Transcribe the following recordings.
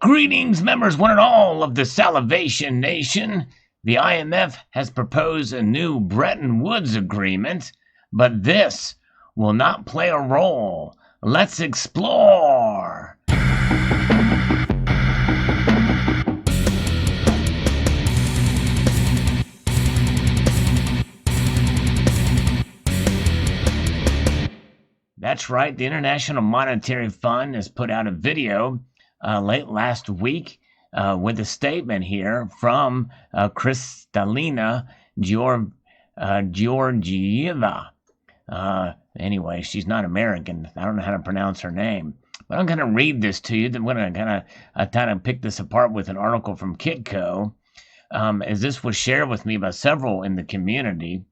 Greetings, members one and all of the Salivation Nation. The IMF has proposed a new Bretton Woods agreement, but this will not play a role. Let's explore. That's right, the International Monetary Fund has put out a video late last week with a statement here from Kristalina Georgieva. Anyway, she's not American. I don't know how to pronounce her name. But I'm going to read this to you. I'm going to kind of pick this apart with an article from Kitco, as this was shared with me by several in the community.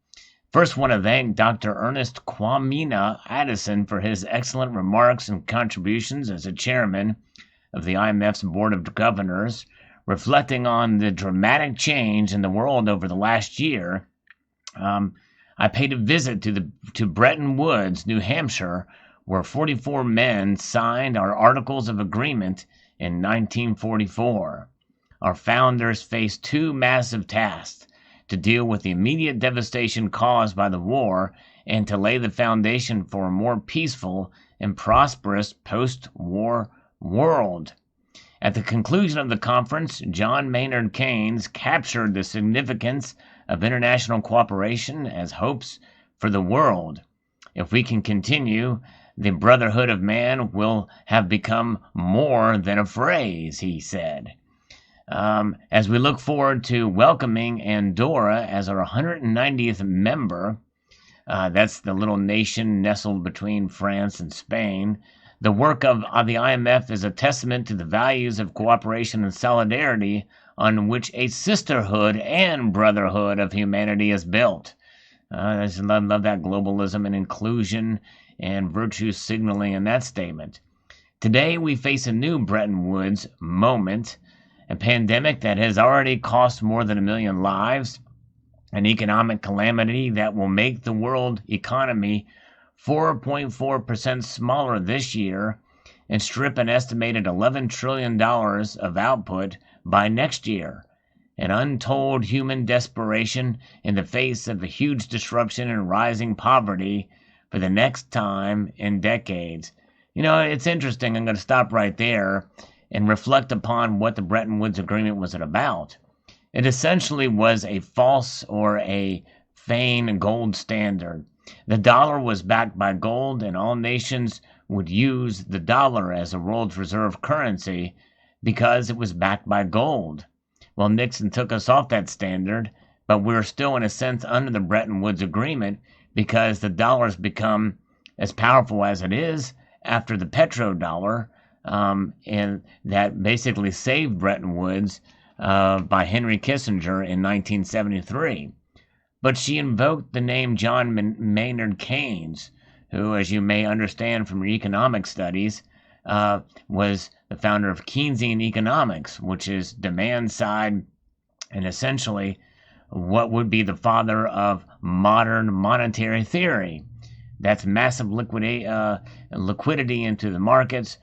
First, want to thank Dr. Ernest Kwamina Addison for his excellent remarks and contributions as a chairman of the IMF's Board of Governors, reflecting on the dramatic change in the world over the last year. I paid a visit to Bretton Woods, New Hampshire, where 44 men signed our Articles of Agreement in 1944. Our founders faced two massive tasks: to deal with the immediate devastation caused by the war and to lay the foundation for a more peaceful and prosperous post-war world. At the conclusion of the conference, John Maynard Keynes captured the significance of international cooperation as hopes for the world. If we can continue, the brotherhood of man will have become more than a phrase, he said. As we look forward to welcoming Andorra as our 190th member, that's the little nation nestled between France and Spain, the work of the IMF is a testament to the values of cooperation and solidarity on which a sisterhood and brotherhood of humanity is built. I just love that globalism and inclusion and virtue signaling in that statement. Today, we face a new Bretton Woods moment, a pandemic that has already cost more than 1 million lives, an economic calamity that will make the world economy 4.4% smaller this year and strip an estimated $11 trillion of output by next year. An untold human desperation in the face of a huge disruption and rising poverty for the next time in decades. You know, it's interesting. I'm going to stop right there and reflect upon what the Bretton Woods Agreement was about. It essentially was a false or a feigned gold standard. The dollar was backed by gold, and all nations would use the dollar as a world's reserve currency because it was backed by gold. Well, Nixon took us off that standard, but we're still in a sense under the Bretton Woods Agreement because the dollar's become as powerful as it is after the petrodollar, and that basically saved Bretton Woods by Henry Kissinger in 1973. But she invoked the name John Maynard Keynes, who, as you may understand from your economic studies, was the founder of Keynesian economics, which is demand side and essentially what would be the father of modern monetary theory. That's massive liquidity into the markets,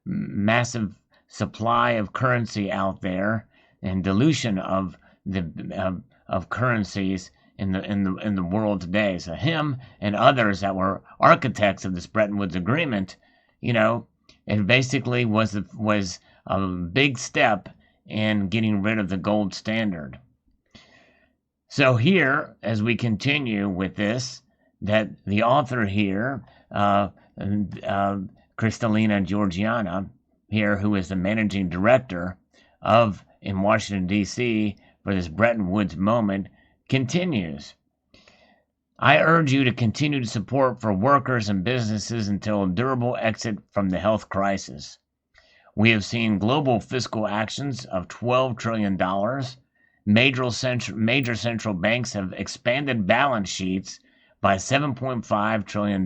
massive supply of currency out there, and dilution of the of currencies in the world today. So him and others that were architects of this Bretton Woods Agreement, you know, it basically was a big step in getting rid of the gold standard. So here, as we continue with this, that the author here, Kristalina Georgiana, here, who is the managing director in Washington, D.C., for this Bretton Woods moment, continues. I urge you to continue to support for workers and businesses until a durable exit from the health crisis. We have seen global fiscal actions of $12 trillion. Major central banks have expanded balance sheets by $7.5 trillion.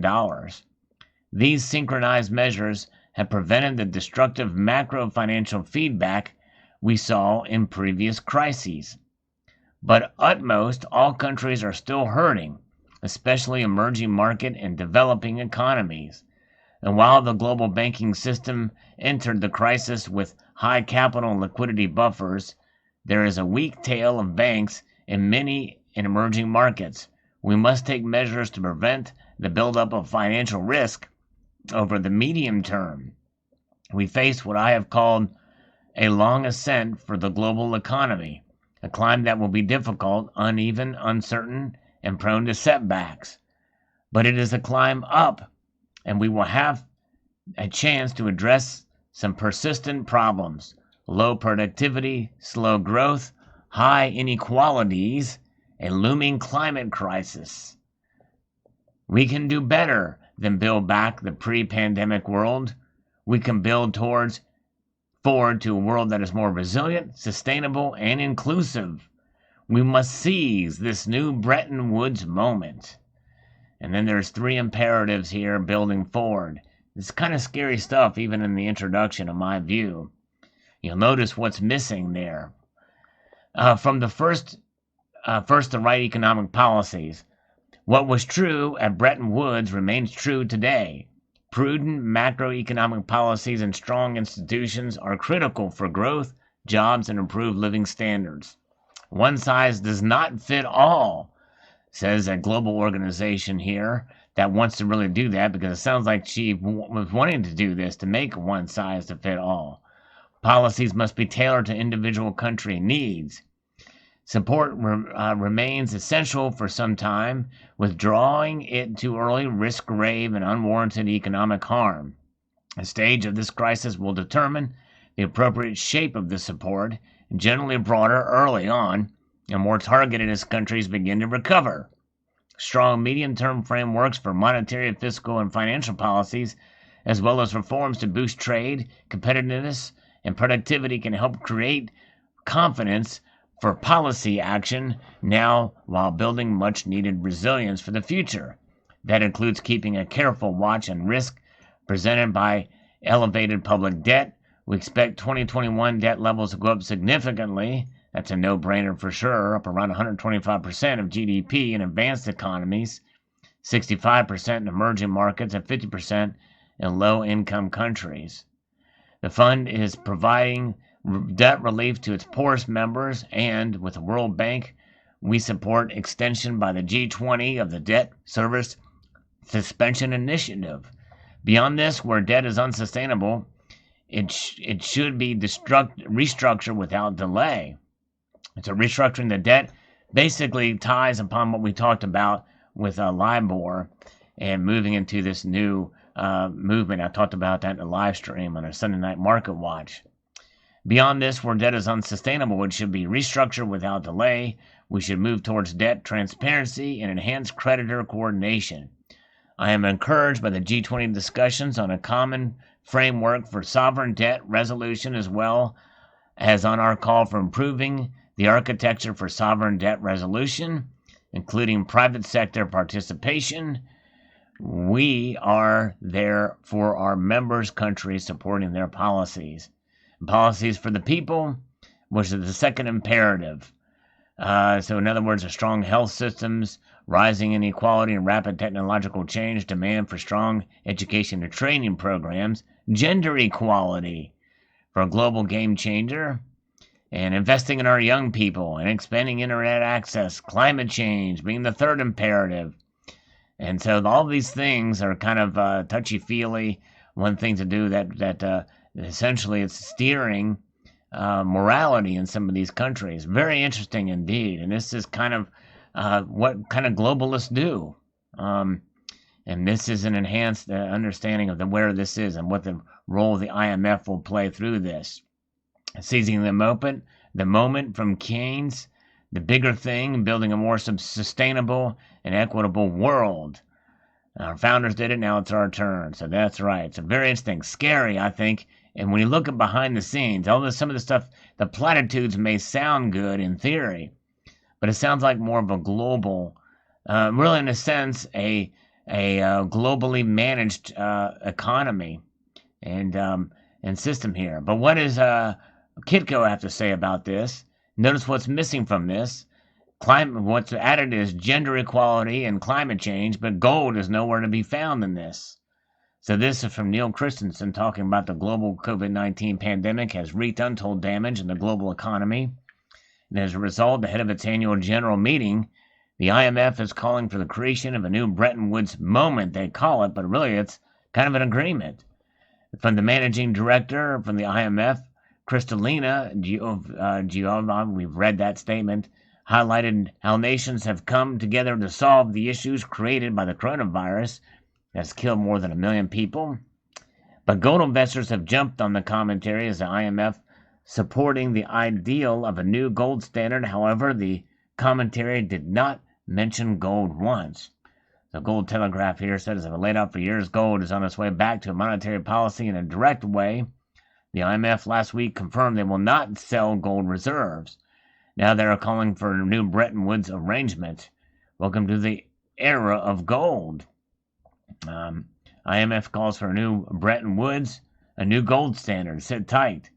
These synchronized measures have prevented the destructive macro financial feedback we saw in previous crises. But utmost, all countries are still hurting, especially emerging market and developing economies. And while the global banking system entered the crisis with high capital and liquidity buffers, there is a weak tail of banks in many emerging markets. We must take measures to prevent the buildup of financial risk over the medium term. We face what I have called a long ascent for the global economy, a climb that will be difficult, uneven, uncertain, and prone to setbacks. But it is a climb up, and we will have a chance to address some persistent problems: low productivity, slow growth, high inequalities, a looming climate crisis. We can do better than build back the pre-pandemic world. We can build forward to a world that is more resilient, sustainable, and inclusive. We must seize this new Bretton Woods moment. And then there's 3 imperatives here building forward. It's kind of scary stuff, even in the introduction, in my view. You'll notice what's missing there. From the first, the right economic policies. What was true at Bretton Woods remains true today. Prudent macroeconomic policies and strong institutions are critical for growth, jobs, and improved living standards. One size does not fit all, says a global organization here that wants to really do that, because it sounds like she was wanting to do this, to make one size to fit all. Policies must be tailored to individual country needs. Support remains essential for some time. Withdrawing it too early risks grave and unwarranted economic harm. The stage of this crisis will determine the appropriate shape of the support, generally broader early on and more targeted as countries begin to recover. Strong medium-term frameworks for monetary, fiscal, and financial policies, as well as reforms to boost trade, competitiveness, and productivity can help create confidence for policy action now while building much-needed resilience for the future. That includes keeping a careful watch on risk presented by elevated public debt. We expect 2021 debt levels to go up significantly. That's a no-brainer for sure, up around 125% of GDP in advanced economies, 65% in emerging markets, and 50% in low-income countries. The fund is providing debt relief to its poorest members, and with the World Bank, we support extension by the G20 of the Debt Service Suspension Initiative. Beyond this, where debt is unsustainable, it should be restructured without delay. So restructuring the debt basically ties upon what we talked about with LIBOR and moving into this new movement. I talked about that in a live stream on a Sunday Night Market Watch. Beyond this, where debt is unsustainable, it should be restructured without delay. We should move towards debt transparency and enhanced creditor coordination. I am encouraged by the G20 discussions on a common framework for sovereign debt resolution, as well as on our call for improving the architecture for sovereign debt resolution, including private sector participation. We are there for our members' countries, supporting their policies. Policies for the people, which is the second imperative. So in other words, strong health systems, rising inequality and rapid technological change, demand for strong education and training programs, gender equality for a global game changer, and investing in our young people and expanding internet access, climate change being the third imperative. And so all these things are kind of touchy-feely. One thing to do that essentially it's steering morality in some of these countries. Very interesting indeed. And this is kind of what kind of globalists do. And this is an enhanced understanding of where this is and what the role the IMF will play through this. Seizing the moment from Keynes, the bigger thing, building a more sustainable and equitable world. Our founders did it, now it's our turn. So that's right. It's very interesting, scary, I think. And when you look at behind the scenes, some of the stuff, the platitudes may sound good in theory, but it sounds like more of a global, really in a sense, a globally managed economy and system here. But what does Kitco have to say about this? Notice what's missing from this. What's added is gender equality and climate change, but gold is nowhere to be found in this. So this is from Neil Christensen talking about the global COVID-19 pandemic has wreaked untold damage in the global economy. And as a result, ahead of its annual general meeting, the IMF is calling for the creation of a new Bretton Woods moment, they call it, but really it's kind of an agreement. From the managing director from the IMF, Kristalina Giovanni, we've read that statement, highlighted how nations have come together to solve the issues created by the coronavirus that's killed more than 1 million people. But gold investors have jumped on the commentary as the IMF supporting the ideal of a new gold standard. However, the commentary did not mention gold once. The Gold Telegraph here said, as I've laid out for years, gold is on its way back to a monetary policy in a direct way. The IMF last week confirmed they will not sell gold reserves. Now they are calling for a new Bretton Woods arrangement. Welcome to the era of gold. IMF calls for a new Bretton Woods, a new gold standard. Sit tight.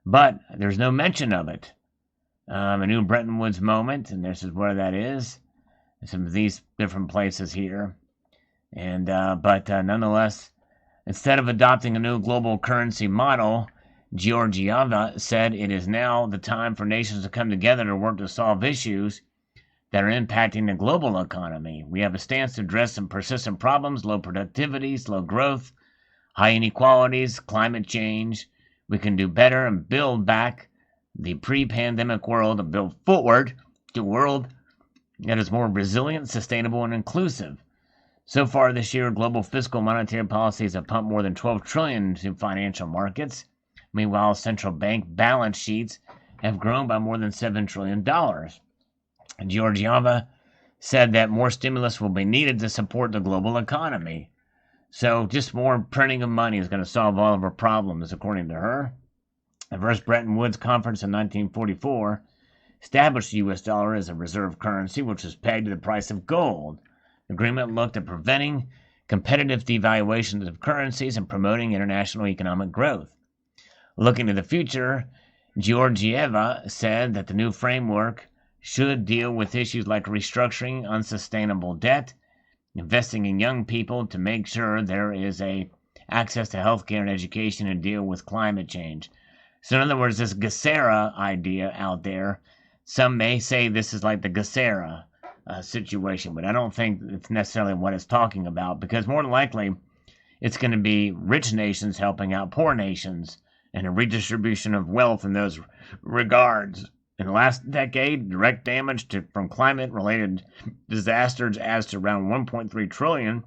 But there's no mention of it. A new Bretton Woods moment, and this is where that is. Some of these different places here. And but nonetheless, instead of adopting a new global currency model, Georgieva said it is now the time for nations to come together to work to solve issues that are impacting the global economy. We have a stance to address some persistent problems: low productivity, slow growth, high inequalities, climate change. We can do better and build back the pre-pandemic world and build forward to a world that is more resilient, sustainable, and inclusive. So far this year, global fiscal monetary policies have pumped more than $12 trillion into financial markets. Meanwhile, central bank balance sheets have grown by more than $7 trillion. Georgieva said that more stimulus will be needed to support the global economy. So just more printing of money is going to solve all of our problems, according to her. The first Bretton Woods conference in 1944 established the U.S. dollar as a reserve currency, which was pegged to the price of gold. The agreement looked at preventing competitive devaluations of currencies and promoting international economic growth. Looking to the future, Georgieva said that the new framework should deal with issues like restructuring unsustainable debt, investing in young people to make sure there is access to healthcare and education, and deal with climate change. So in other words, this GESARA idea out there, some may say this is like the GESARA situation, but I don't think it's necessarily what it's talking about, because more than likely it's going to be rich nations helping out poor nations and a redistribution of wealth in those regards. In the last decade, direct damage from climate-related disasters adds to around $1.3 trillion.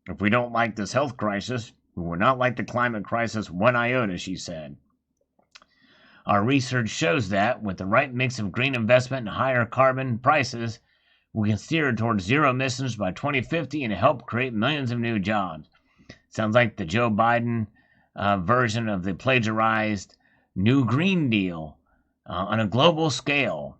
If we don't like this health crisis, we will not like the climate crisis one iota, she said. Our research shows that with the right mix of green investment and higher carbon prices, we can steer towards zero emissions by 2050 and help create millions of new jobs. Sounds like the Joe Biden version of the plagiarized New Green Deal on a global scale.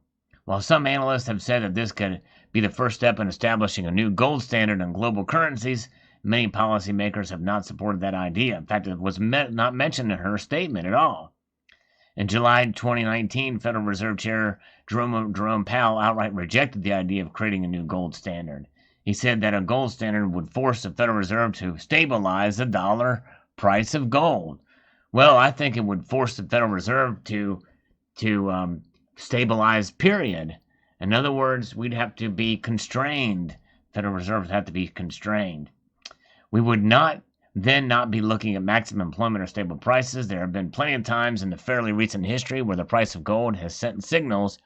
While some analysts have said that this could be the first step in establishing a new gold standard on global currencies, many policymakers have not supported that idea. In fact, it was not mentioned in her statement at all. In July 2019, Federal Reserve Chair Jerome Powell outright rejected the idea of creating a new gold standard. He said that a gold standard would force the Federal Reserve to stabilize the dollar price of gold. Well, I think it would force the Federal Reserve to stabilize, period. In other words, we'd have to be constrained. Federal Reserves have to be constrained. We would not be looking at maximum employment or stable prices. There have been plenty of times in the fairly recent history where the price of gold has sent signals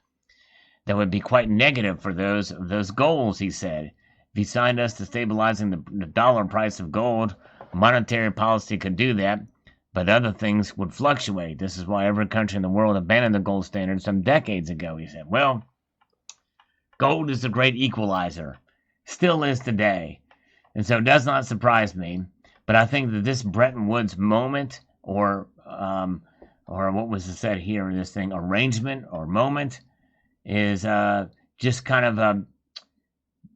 that would be quite negative for those goals, he said. If he signed us to stabilizing the dollar price of gold, monetary policy could do that, but other things would fluctuate. This is why every country in the world abandoned the gold standard some decades ago, he said. Well, gold is a great equalizer. Still is today. And so it does not surprise me. But I think that this Bretton Woods moment, or what was it said here in this thing, arrangement or moment, is just kind of a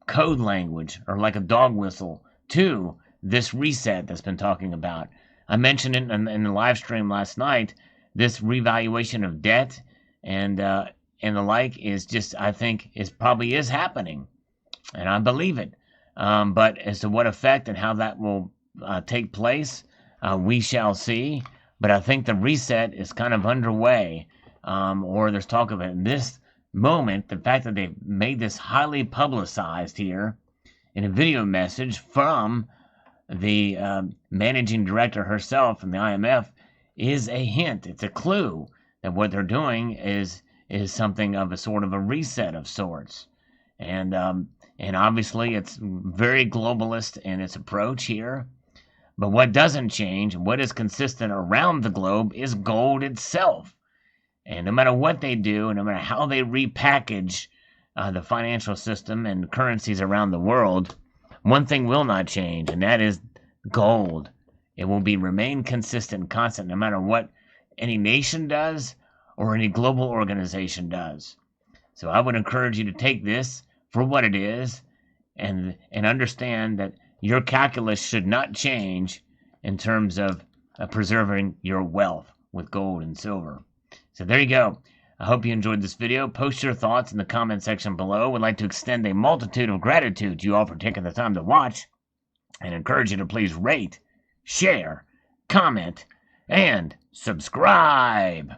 code language, or like a dog whistle, to this reset that's been talking about. I mentioned it in the live stream last night. This revaluation of debt and the like is just, I think, is happening, and I believe it. But as to what effect and how that will take place, we shall see. But I think the reset is kind of underway, or there's talk of it. In this moment, the fact that they've made this highly publicized here in a video message from the managing director herself from the IMF is a hint. It's a clue that what they're doing is something of a sort of a reset of sorts. And obviously it's very globalist in its approach here. But what doesn't change, what is consistent around the globe, is gold itself. And no matter what they do, no matter how they repackage the financial system and currencies around the world, one thing will not change, and that is gold. It will remain consistent and constant no matter what any nation does or any global organization does. So I would encourage you to take this for what it is and understand that your calculus should not change in terms of preserving your wealth with gold and silver. So there you go. I hope you enjoyed this video. Post your thoughts in the comment section below. Would like to extend a multitude of gratitude to you all for taking the time to watch, and encourage you to please rate, share, comment, and subscribe.